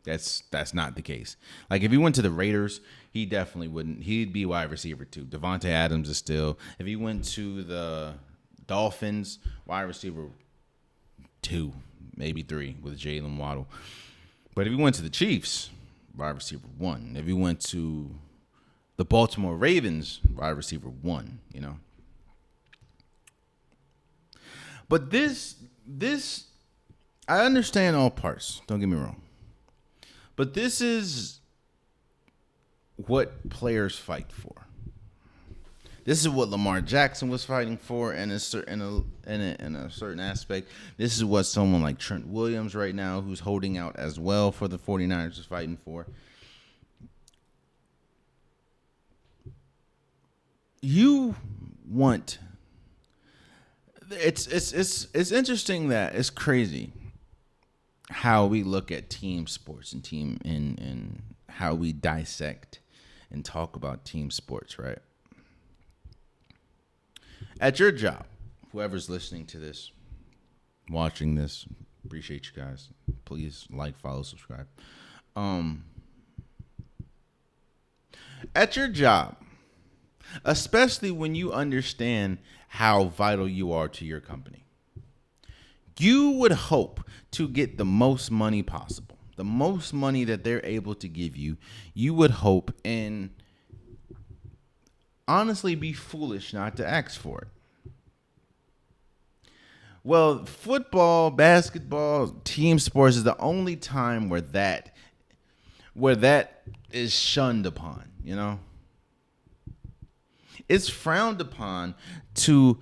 That's not the case. Like, if he went to the Raiders, he definitely wouldn't. He'd be wide receiver too. Devontae Adams is still. If he went to the Dolphins, wide receiver 2, maybe 3 with Jalen Waddle. But if he went to the Chiefs, wide receiver 1. If he went to the Baltimore Ravens, wide receiver 1, But this, I understand all parts. Don't get me wrong. But this is what players fight for. This is what Lamar Jackson was fighting for in a certain aspect. This is what someone like Trent Williams right now, who's holding out as well for the 49ers, is fighting for. You want... It's interesting that it's crazy how we look at team sports and how we dissect and talk about team sports, right? At your job, whoever's listening to this, watching this, appreciate you guys. Please like, follow, subscribe. At your job, especially when you understand how vital you are to your company, you would hope to get the most money possible, the most money that they're able to give you. You would hope and honestly be foolish not to ask for it. Well, football, basketball, team sports is the only time where that is shunned upon, It's frowned upon to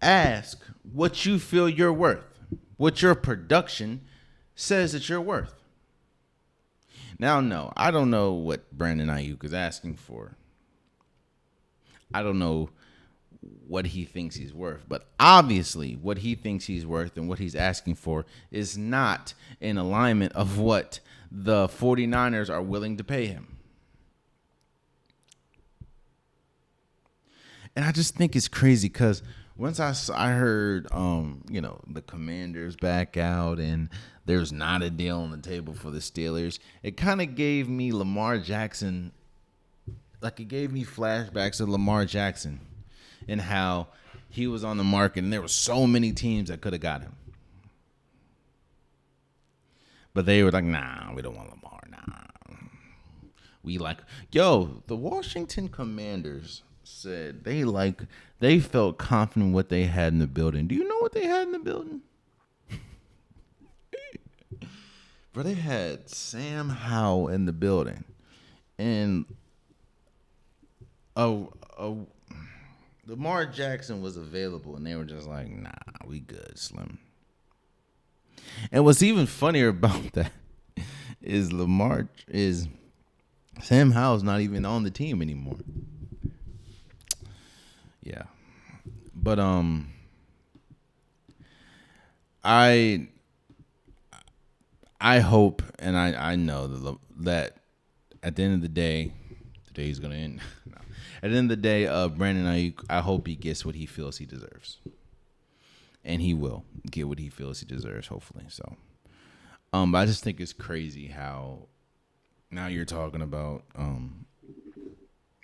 ask what you feel you're worth, what your production says that you're worth. Now, no, I don't know what Brandon Aiyuk is asking for. I don't know what he thinks he's worth, but obviously what he thinks he's worth and what he's asking for is not in alignment of what the 49ers are willing to pay him. And I just think it's crazy because once I heard, the Commanders back out and there's not a deal on the table for the Steelers, it kind of gave me Lamar Jackson, like it gave me flashbacks of Lamar Jackson and how he was on the market and there were so many teams that could have got him. But they were like, nah, we don't want Lamar, nah. The Washington Commanders said they felt confident what they had in the building. Do you know what they had in the building? Bro, they had Sam Howell in the building. And Lamar Jackson was available, and they were just like, nah, we good, Slim. And what's even funnier about that is Sam Howell's not even on the team anymore. Yeah. But I hope and I know that at the end of the day he's gonna end. No. At the end of the day, Brandon Aiyuk, I hope he gets what he feels he deserves. And he will get what he feels he deserves, hopefully. So but I just think it's crazy how now you're talking about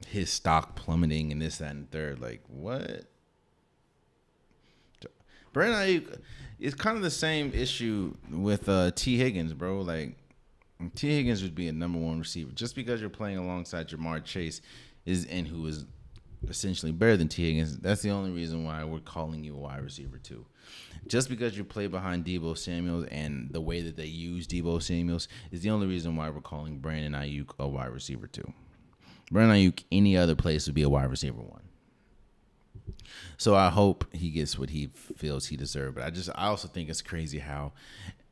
his stock plummeting and this, that, and third. Like, what? Brandon Aiyuk, it's kind of the same issue with T. Higgins, bro. Like, T. Higgins would be a number one receiver. Just because you're playing alongside Jamar Chase who is essentially better than T. Higgins, that's the only reason why we're calling you a wide receiver too. Just because you play behind Deebo Samuels and the way that they use Deebo Samuels is the only reason why we're calling Brandon Aiyuk a wide receiver too. Brandon Aiyuk, any other place would be a wide receiver one. So I hope he gets what he feels he deserves. But I also think it's crazy how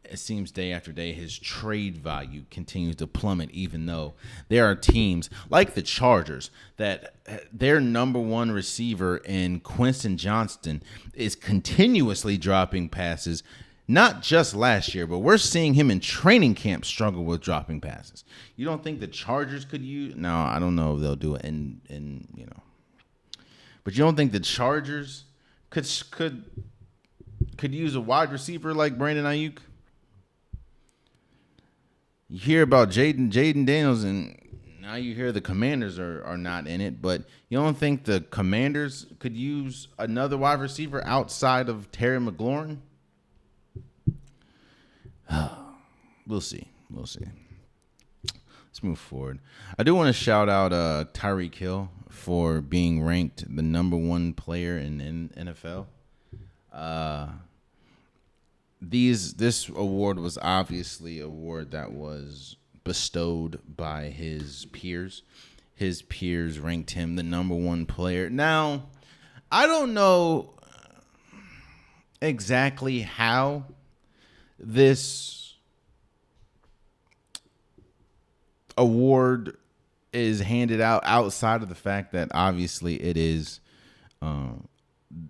it seems day after day his trade value continues to plummet, even though there are teams like the Chargers that their number one receiver in Quentin Johnston is continuously dropping passes, not just last year, but we're seeing him in training camp struggle with dropping passes. You don't think the Chargers could use? No, I don't know if they'll do it. And you know, but you don't think the Chargers could use a wide receiver like Brandon Aiyuk? You hear about Jaden Daniels, and now you hear the Commanders are not in it. But you don't think the Commanders could use another wide receiver outside of Terry McLaurin? We'll see. Let's move forward. I do want to shout out Tyreek Hill for being ranked the number one player in NFL. This award was obviously an award that was bestowed by his peers. His peers ranked him the number one player. Now, I don't know exactly how this award is handed out outside of the fact that obviously it is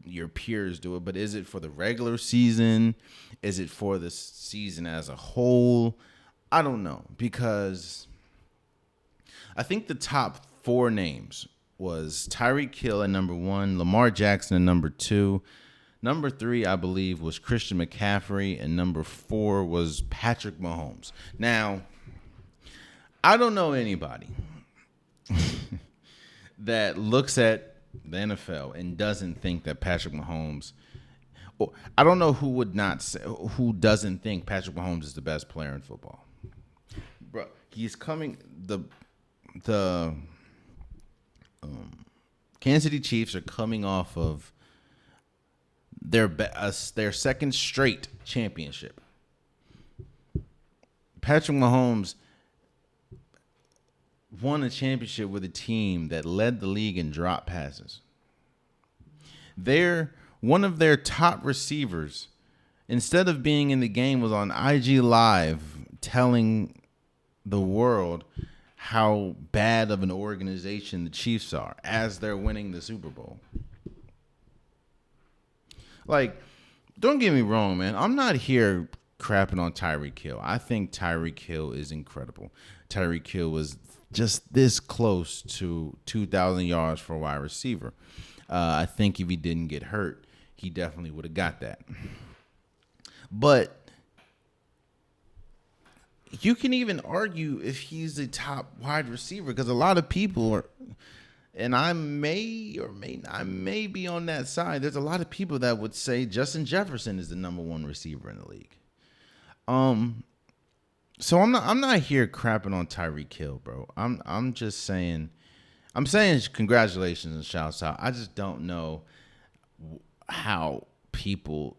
your peers do it, but is it for the regular season? Is it for the season as a whole? I don't know, because I think the top four names was Tyreek Hill at number one, Lamar Jackson at number two, number three, I believe, was Christian McCaffrey, and number four was Patrick Mahomes. Now, I don't know anybody that looks at the NFL and doesn't think that Patrick Mahomes, I don't know who doesn't think Patrick Mahomes is the best player in football. Bro, he's coming. The Kansas City Chiefs are coming off of their second straight championship. Patrick Mahomes won a championship with a team that led the league in drop passes. One of their top receivers, instead of being in the game, was on IG Live telling the world how bad of an organization the Chiefs are as they're winning the Super Bowl. Like, don't get me wrong, man. I'm not here crapping on Tyreek Hill. I think Tyreek Hill is incredible. Tyreek Hill was just this close to 2,000 yards for a wide receiver. I think if he didn't get hurt, he definitely would have got that. But you can even argue if he's a top wide receiver, because a lot of people are, and I may be on that side. There's a lot of people that would say Justin Jefferson is the number one receiver in the league. So I'm not here crapping on Tyreek Hill, bro. I'm just saying, congratulations and shouts out. I just don't know how people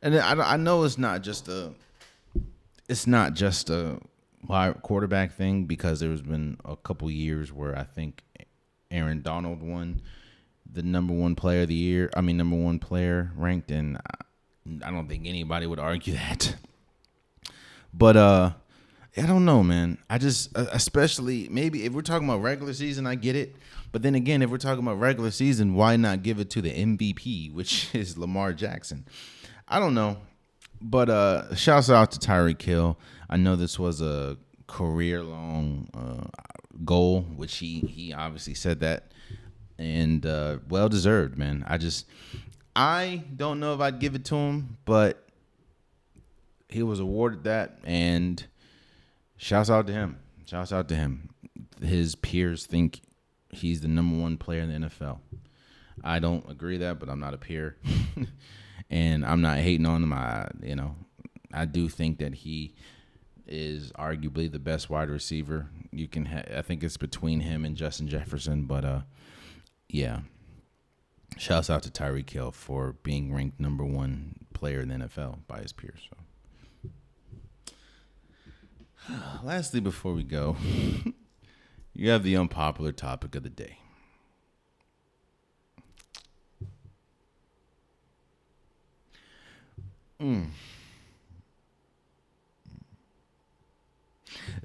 and I know it's not just a wide quarterback thing, because there's been a couple years where I think Aaron Donald won the number one player of the year. I mean, number one player ranked, and I don't think anybody would argue that. But I don't know, man. I just, especially maybe if we're talking about regular season, I get it. But then again, if we're talking about regular season, why not give it to the MVP, which is Lamar Jackson? I don't know. But shouts out to Tyreek Hill. I know this was a career-long goal, which he obviously said that. And well-deserved, man. I don't know if I'd give it to him, but he was awarded that, and shouts out to him. Shouts out to him. His peers think he's the number one player in the NFL. I don't agree with that, but I'm not a peer, and I'm not hating on him. I do think that he is arguably the best wide receiver. I think it's between him and Justin Jefferson, but yeah. Shouts out to Tyreek Hill for being ranked number one player in the NFL by his peers. So. Lastly, before we go, you have the unpopular topic of the day.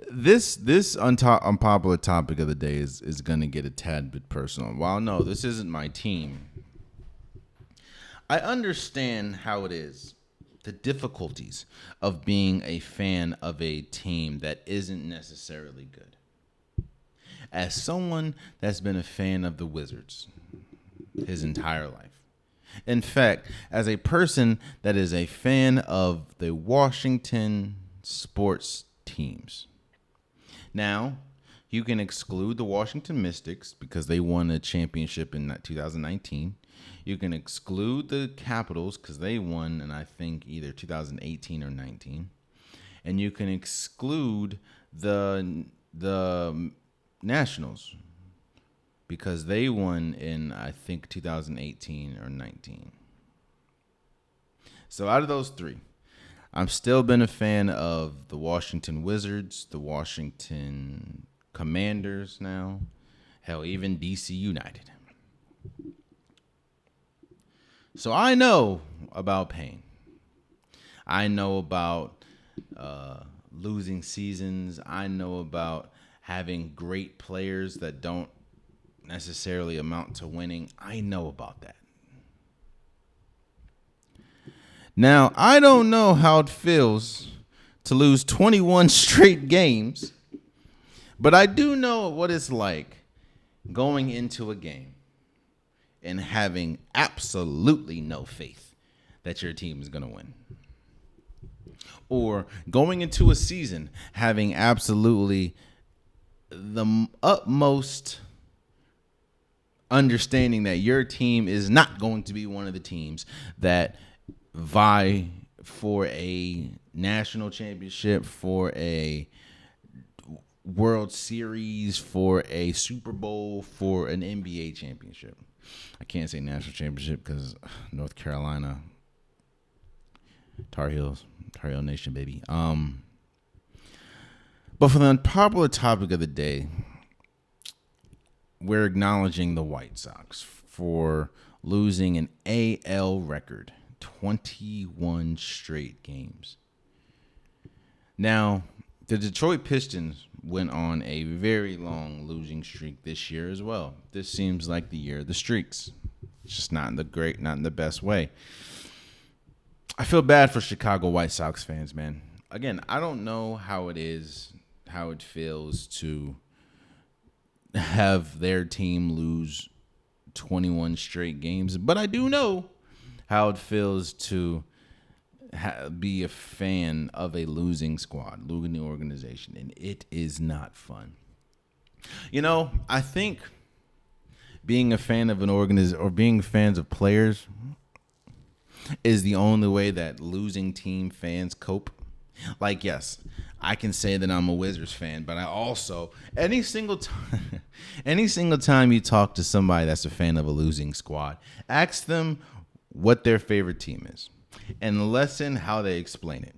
This unpopular topic of the day is going to get a tad bit personal. While no, this isn't my team. I understand how it is, the difficulties of being a fan of a team that isn't necessarily good. As someone that's been a fan of the Wizards his entire life. In fact, as a person that is a fan of the Washington sports teams. Now, you can exclude the Washington Mystics because they won a championship in 2019. You can exclude the Capitals because they won in, I think, either 2018 or 19. And you can exclude the Nationals because they won in, I think, 2018 or 19. So out of those three, I've still been a fan of the Washington Wizards, the Washington Commanders now, hell, even DC United. So I know about pain. I know about losing seasons. I know about having great players that don't necessarily amount to winning. I know about that. Now, I don't know how it feels to lose 21 straight games, but I do know what it's like going into a game and having absolutely no faith that your team is going to win. Or going into a season having absolutely the utmost understanding that your team is not going to be one of the teams that vie for a national championship, for a World Series, for a Super Bowl, for an NBA championship. I can't say national championship because North Carolina, Tar Heel Nation, baby. But for the unpopular topic of the day, we're acknowledging the White Sox for losing an AL record, 21 straight games. Now, the Detroit Pistons went on a very long losing streak this year as well. This seems like the year of the streaks. It's just not in the best way. I feel bad for Chicago White Sox fans, man. Again, I don't know how it feels to have their team lose 21 straight games, but I do know how it feels to be a fan of a losing squad, losing organization, and it is not fun. You know, I think being a fan of an organization or being fans of players is the only way that losing team fans cope. Like, yes, I can say that I'm a Wizards fan, but I also any single time you talk to somebody that's a fan of a losing squad, ask them what their favorite team is and listen how they explain it.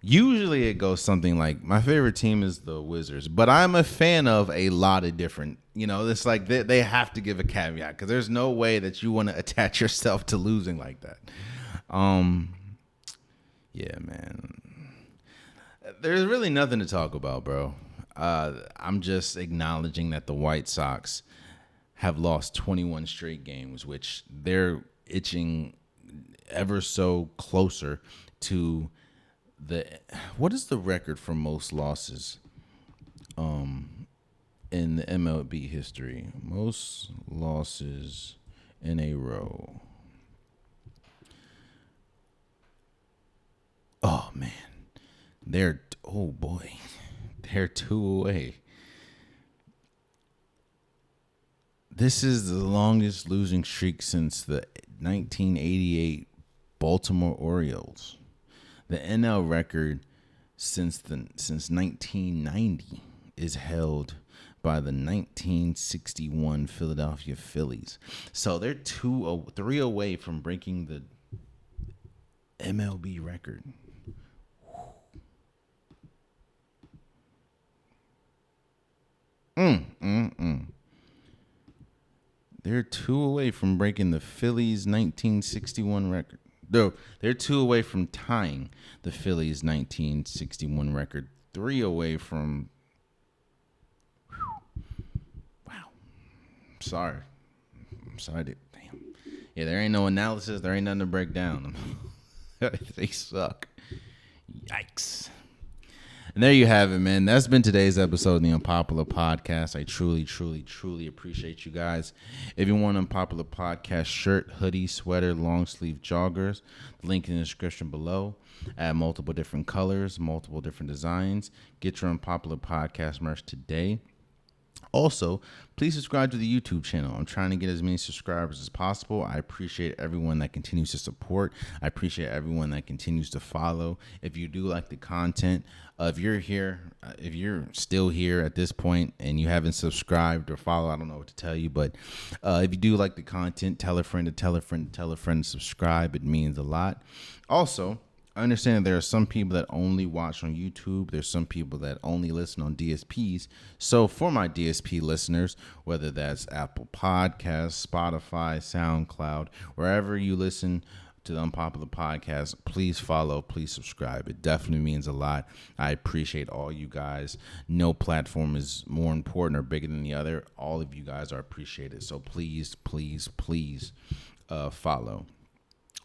Usually it goes something like, my favorite team is the Wizards, but I'm a fan of a lot of different, it's like they have to give a caveat because there's no way that you want to attach yourself to losing like that. Yeah, man. There's really nothing to talk about, bro. I'm just acknowledging that the White Sox have lost 21 straight games, which they're itching ever so closer to what is the record for most losses in the MLB history? Most losses in a row. Oh man. They're 2 away. This is the longest losing streak since the 1988 Baltimore Orioles. The NL record since 1990 is held by the 1961 Philadelphia Phillies. So they're 3 away from breaking the MLB record. They're 2 away from breaking the Phillies' 1961 record. No, they're 2 away from tying the Phillies' 1961 record. 3 away from. Wow. I'm sorry. Damn. Yeah, there ain't no analysis. There ain't nothing to break down. They suck. Yikes. And there you have it, man. That's been today's episode of the Unpopular Podcast. I truly, truly, truly appreciate you guys. If you want an Unpopular Podcast shirt, hoodie, sweater, long sleeve joggers, the link in the description below. Add multiple different colors, multiple different designs. Get your Unpopular Podcast merch today. Also, please subscribe to the YouTube channel. I'm trying to get as many subscribers as possible. I appreciate everyone that continues to support. I appreciate everyone that continues to follow. If you do like the content, if you're still here at this point and you haven't subscribed or followed, I don't know what to tell you. But if you do like the content, tell a friend to tell a friend to tell a friend to subscribe. It means a lot. Also, I understand that there are some people that only watch on YouTube. There's some people that only listen on DSPs. So for my DSP listeners, whether that's Apple Podcasts, Spotify, SoundCloud, wherever you listen to the Unpopular Podcast, please follow, please subscribe. It definitely means a lot. I appreciate all you guys. No platform is more important or bigger than the other. All of you guys are appreciated. So please, please, please follow.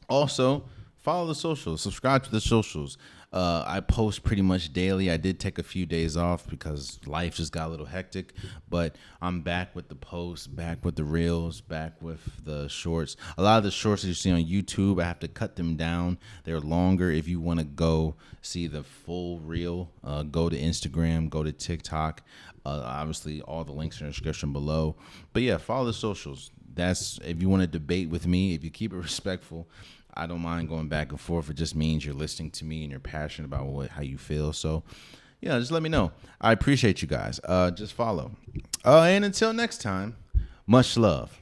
Also, follow the socials. Subscribe to the socials. I post pretty much daily. I did take a few days off because life just got a little hectic, but I'm back with the posts, back with the reels, back with the shorts. A lot of the shorts that you see on YouTube, I have to cut them down. They're longer. If you want to go see the full reel, go to Instagram, go to TikTok. Obviously, all the links are in the description below. But yeah, follow the socials. That's if you want to debate with me, if you keep it respectful. I don't mind going back and forth. It just means you're listening to me and you're passionate about how you feel. So, yeah, just let me know. I appreciate you guys. Just follow. And until next time, much love.